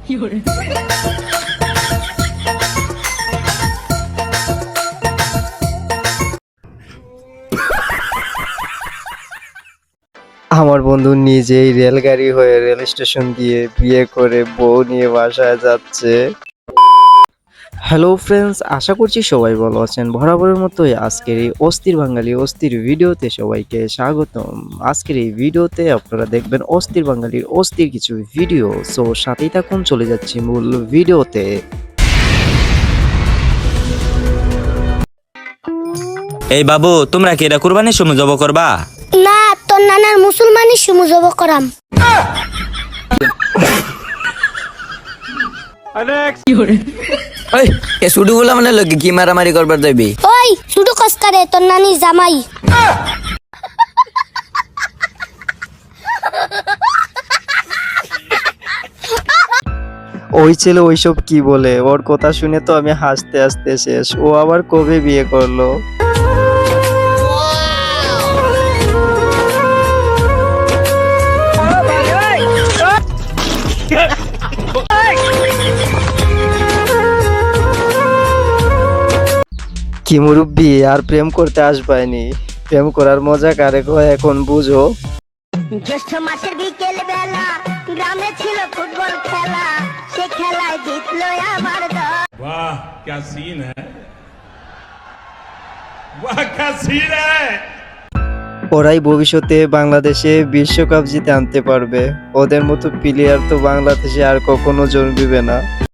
আমার বন্ধু নিজেই রেলগাড়ি হয়ে রেল স্টেশন দিয়ে বিয়ে করে বউ নিয়ে বাসায় যাচ্ছে। হ্যালো ফ্রেন্ডস, আশা করছি সবাই ভালো আছেন। বরাবরের মতোই আজকের এই অস্থির বাঙালি অস্থির ভিডিওতে সবাইকে স্বাগতম। আজকের এই ভিডিওতে আপনারা দেখবেন অস্থির বাঙালির অস্থির কিছু ভিডিও। সো সাথেই থাকুন, চলে যাচ্ছি মূল ভিডিওতে। এই বাবু, তোমরা কি এটা কুরবানির সময় জব করবা? না, তোর নানার মুসলমানের সময় জব করাম। ওই এ সুডুগুলা মানে লোকে কি মারামারি করবার যাবি? ওই শুধু কসকারে তোর নানি জামাই। ওই ছেলে ওইসব কি বলে? ওর কথা শুনে তো আমি হাসতে হাসতে শেষ। ও আবার কবে বিয়ে করলো? কি মুরব্বি, আর প্রেম করতে আসবাইনি? প্রেম করার মজা কারে কয় এখন বুঝো। জ্যৈষ্ঠ মাসের বিকেল বেলা গ্রামে ছিল ফুটবল খেলা, সে খেলায় জিতলো আমার দল। वाह क्या सीन है, वाह क्या सीन है। ওরাই ভবিষ্যতে বাংলাদেশে বিশ্বকাপ জিতে আনতে পারবে। ওদের মতো প্লেয়ার তো বাংলাদেশে আর কখনো জন্মিবে না।